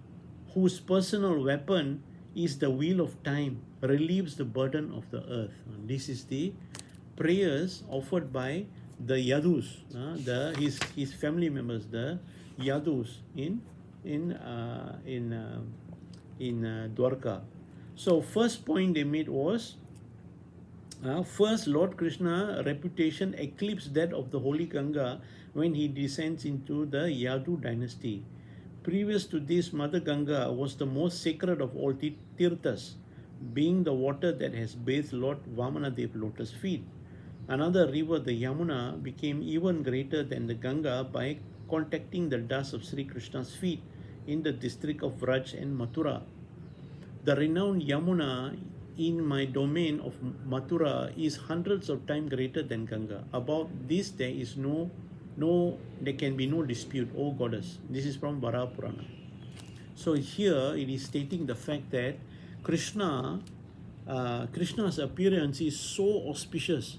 whose personal weapon is the wheel of time, relieves the burden of the earth? And this is the prayers offered by the Yadus, his family members, the Yadus in Dwarka. So first point they made was, first, Lord Krishna reputation eclipsed that of the holy Ganga when he descends into the Yadu dynasty. Previous to this, Mother Ganga was the most sacred of all tirthas, being the water that has bathed Lord Vamanadev lotus feet. Another river, the Yamuna, became even greater than the Ganga by contacting the dust of Sri Krishna's feet in the district of Vraj and Mathura. The renowned Yamuna in my domain of Mathura is hundreds of times greater than Ganga. About this there can be no dispute, O goddess. This is from Varaha Purana. So here it is stating the fact that Krishna's appearance is so auspicious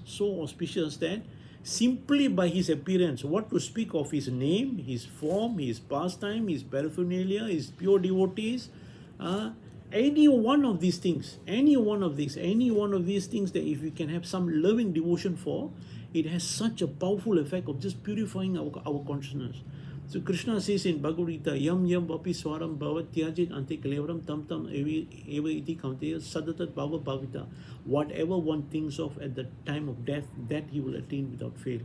that simply by his appearance, what to speak of his name, his form, his pastime, his paraphernalia, his pure devotees, any one of these things that if we can have some loving devotion for, it has such a powerful effect of just purifying our consciousness. So Krishna says in Bhagavad Gita, yam vapi swaram bhavat tyajit ante kalevaram tam eva iti kaunteya sadatat bhava bhavita. Whatever one thinks of at the time of death, that he will attain without fail.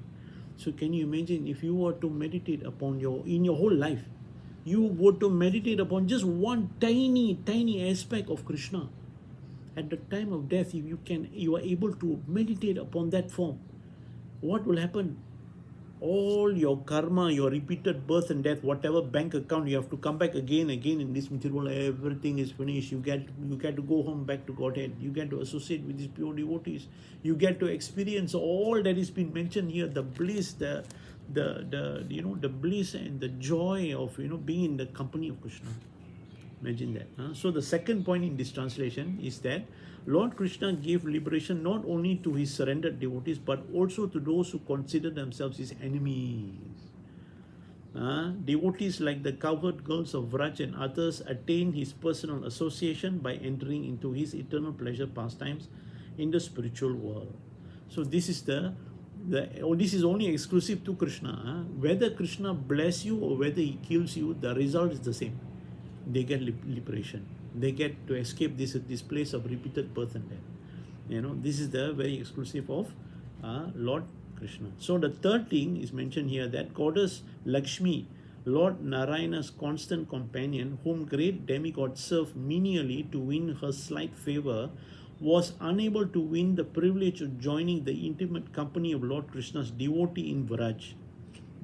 So can you imagine if you were to meditate upon in your whole life, you were to meditate upon just one tiny aspect of Krishna. At the time of death, if you are able to meditate upon that form, what will happen? All your karma, your repeated birth and death, whatever bank account, you have to come back again in this material world. Everything is finished. You get to go home back to Godhead. You get to associate with these pure devotees. You get to experience all that is been mentioned here, the bliss, the bliss and the joy of being in the company of Krishna. Imagine that. So the second point in this translation is that Lord Krishna gave liberation not only to his surrendered devotees but also to those who consider themselves his enemies. Devotees like the cowherd girls of Vraj and others attain his personal association by entering into his eternal pleasure pastimes in the spiritual world. So this is this is only exclusive to Krishna. Whether Krishna bless you or whether he kills you, the result is the same. They get liberation. They get to escape this place of repeated birth and death. This is the very exclusive of Lord Krishna. So the third thing is mentioned here, that goddess Lakshmi, Lord Narayana's constant companion, whom great demigods serve menially to win her slight favor, was unable to win the privilege of joining the intimate company of Lord Krishna's devotee in Vraj.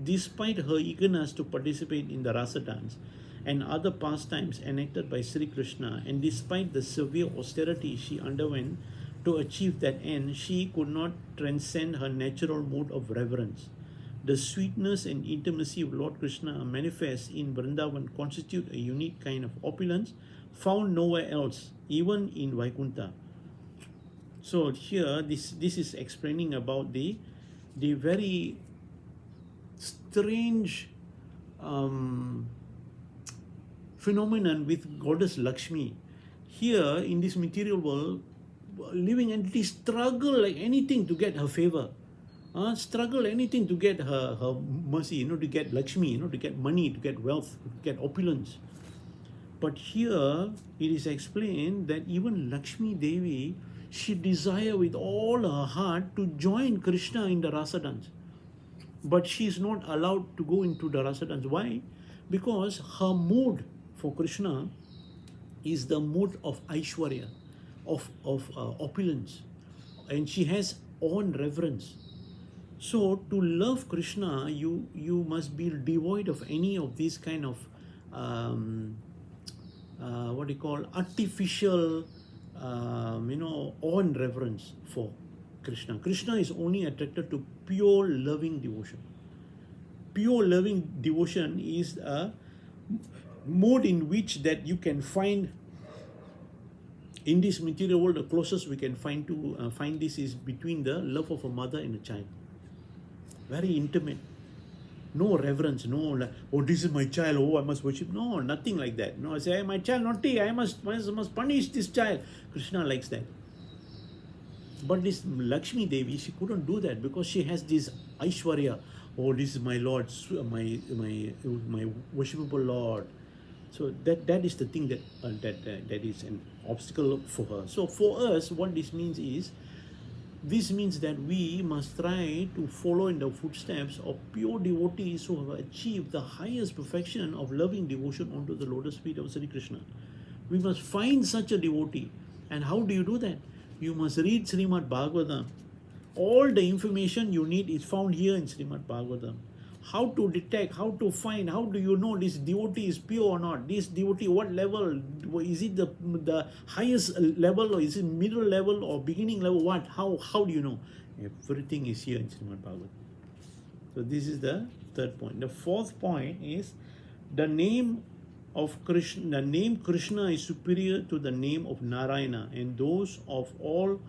Despite her eagerness to participate in the rasa dance and other pastimes enacted by Sri Krishna, and despite the severe austerity she underwent to achieve that end, she could not transcend her natural mood of reverence. The sweetness and intimacy of Lord Krishna manifest in Vrindavan constitute a unique kind of opulence found nowhere else, even in Vaikuntha. So here, this is explaining about the very strange phenomenon with goddess Lakshmi. Here in this material world, living entities struggle like anything to get her favor. struggle anything to get her mercy, to get Lakshmi, to get money, to get wealth, to get opulence. But here it is explained that even Lakshmi Devi, she desire with all her heart to join Krishna in the rasa dance. But she is not allowed to go into the rasa dance. Why? Because her mood for Krishna is the mood of Aishwarya, of opulence, and she has awe and reverence. So to love Krishna, you must be devoid of any of these kind of artificial awe and reverence for Krishna. Krishna is only attracted to pure loving devotion. Pure loving devotion is a mode in which that you can find in this material world. The closest we can find to find this is between the love of a mother and a child. Very intimate. No reverence, no like, oh, this is my child, oh, I must worship. No, nothing like that. No, I say, my child naughty, I must punish this child. Krishna likes that. But this Lakshmi Devi, she couldn't do that because she has this Aishwarya. Oh, this is my Lord, my worshipable Lord. So that is the thing that is an obstacle for her. So for us, what this means is, this means that we must try to follow in the footsteps of pure devotees who have achieved the highest perfection of loving devotion onto the lotus feet of Sri Krishna. We must find such a devotee. And how do you do that? You must read Srimad Bhagavatam. All the information you need is found here in Srimad Bhagavatam. How to detect, how to find, how do you know this devotee is pure or not? This devotee, what level? Is it the highest level, or is it middle level, or beginning level? What? How do you know? Everything is here in Srimad Bhagavatam. So this is the third point. The fourth point is the name of Krishna. The name Krishna is superior to the name of Narayana and those of all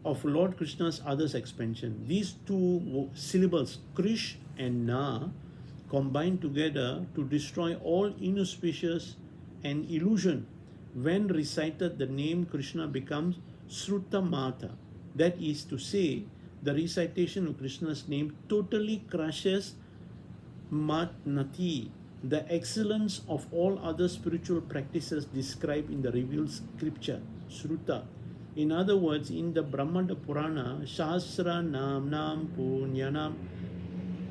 of Lord Krishna's others expansion. These two syllables, Krish and Na, combine together to destroy all inauspicious and illusion. When recited, the name Krishna becomes Srutamata. That is to say, the recitation of Krishna's name totally crushes Matnati, the excellence of all other spiritual practices described in the revealed scripture, Sruta. In other words, in the Brahmanda Purana, Shastra Namnam Punyanam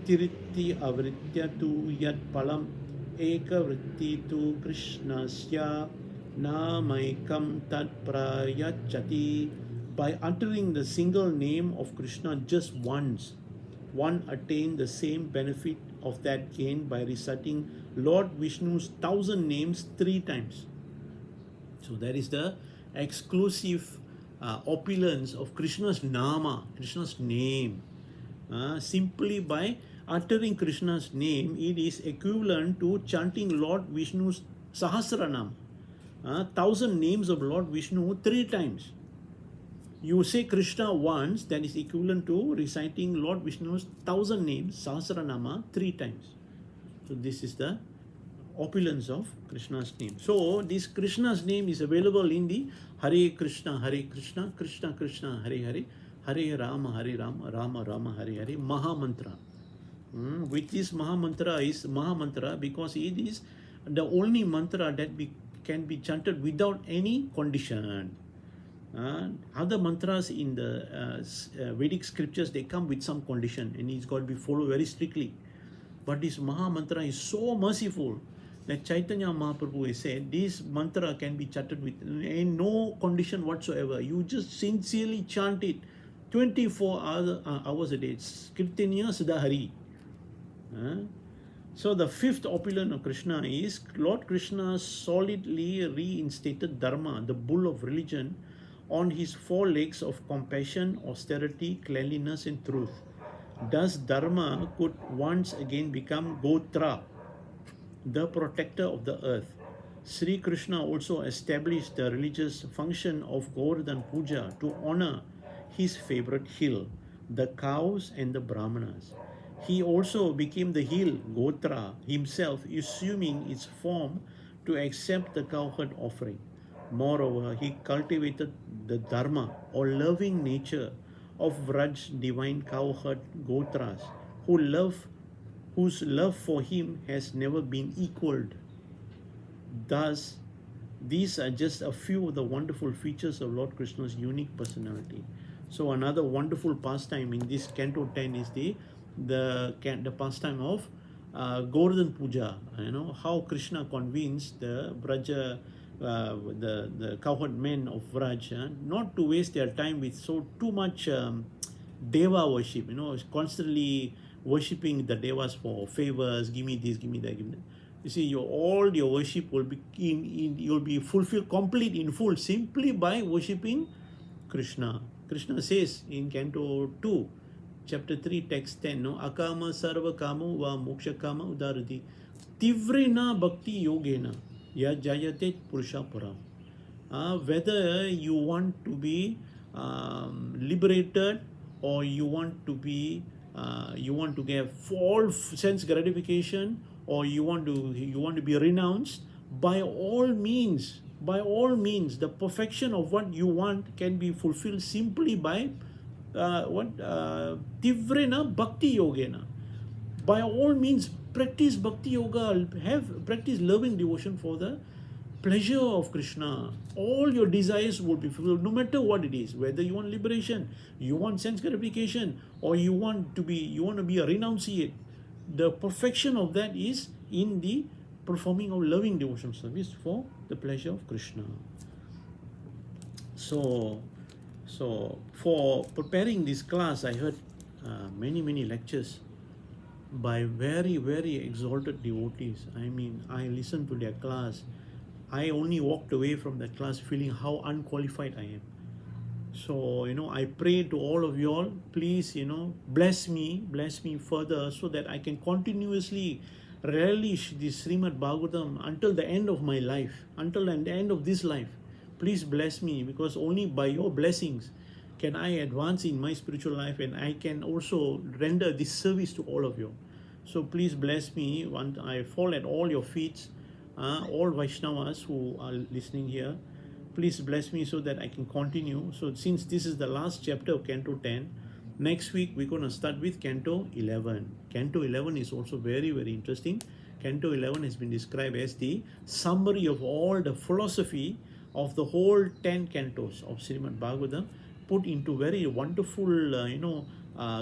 Tiriti Avritya tu Yat Palam Eka Vritti tu Krishnasya Namaikam Tat Prayachati. By uttering the single name of Krishna just once, one attained the same benefit of that gain by reciting Lord Vishnu's 1,000 names 3 times. So that is the exclusive opulence of Krishna's nama, Krishna's name. Simply by uttering Krishna's name, it is equivalent to chanting Lord Vishnu's Sahasranam, 1,000 names of Lord Vishnu 3 times. You say Krishna once, that is equivalent to reciting Lord Vishnu's 1,000 names, Sahasranama, 3 times. So this is the opulence of Krishna's name. So this Krishna's name is available in the Hare Krishna, Krishna Krishna, Hare Hare, Hare Rama, Rama Rama, Hare Hare, Maha Mantra. Which is Maha Mantra is Maha Mantra because it is the only mantra that can be chanted without any condition. Other mantras in the Vedic scriptures, they come with some condition and it's got to be followed very strictly. But this Maha Mantra is so merciful that Chaitanya Mahaprabhu has said this mantra can be chanted with no condition whatsoever. You just sincerely chant it 24 hours a day. Kirtaniya Siddhahari. So the fifth opulence of Krishna is Lord Krishna solidly reinstated Dharma, the bull of religion, on his 4 legs of compassion, austerity, cleanliness and truth. Thus Dharma could once again become Gotra, the protector of the earth. Sri Krishna also established the religious function of Govardhan Puja to honor his favorite hill, the cows and the Brahmanas. He also became the hill, Gotra, himself assuming its form to accept the cowherd offering. Moreover, he cultivated the Dharma or loving nature of Vraj divine cowherd Gotras, whose love for him has never been equaled. Thus, these are just a few of the wonderful features of Lord Krishna's unique personality. So another wonderful pastime in this Canto 10 is the pastime of Govardhan Puja. You know how Krishna convinced the Braja, the cowherd men of Vraj, not to waste their time with too much deva worship. You know, constantly worshipping the devas for favors. Give me this, give me that, give me that. You see, all your worship will be you'll be fulfilled, complete in full, simply by worshipping Krishna. Krishna says in Canto 2, chapter 3, text 10, no, akama sarva kamo va moksha kama udarati tivrena bhakti yogena ya jayate purusha param. Whether you want to be liberated, or you want to get false sense gratification, or you want to be renounced, by all means, the perfection of what you want can be fulfilled simply by tivrena bhakti yogena. By all means, practice bhakti yoga, practice loving devotion for the pleasure of Krishna. All your desires will be fulfilled, no matter what it is. Whether you want liberation, you want sense gratification, or you want to be a renunciate. The perfection of that is in the performing of loving devotion service for the pleasure of Krishna. So for preparing this class, I heard many lectures by very, very exalted devotees. I mean, I listened to their class. I only walked away from that class feeling how unqualified I am. So, I pray to all of you all, please, bless me further, so that I can continuously relish this Srimad Bhagavatam until the end of my life, until the end of this life. Please bless me, because only by your blessings can I advance in my spiritual life, and I can also render this service to all of you. So please bless me. I fall at all your feet, all Vaishnavas who are listening here. Please bless me so that I can continue. So since this is the last chapter of Canto 10, next week we're going to start with Canto 11. Canto 11 is also very, very interesting. Canto 11 has been described as the summary of all the philosophy of the whole 10 cantos of Srimad Bhagavatam, put into very wonderful,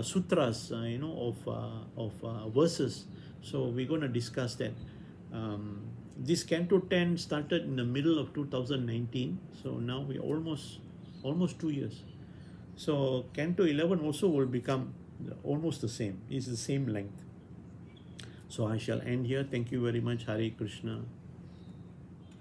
sutras, of verses. So we're going to discuss that. This Canto 10 started in the middle of 2019, so now we're almost 2 years. So Canto 11 also will become almost the same. It's the same length. So I shall end here. Thank you very much. Hare Krishna.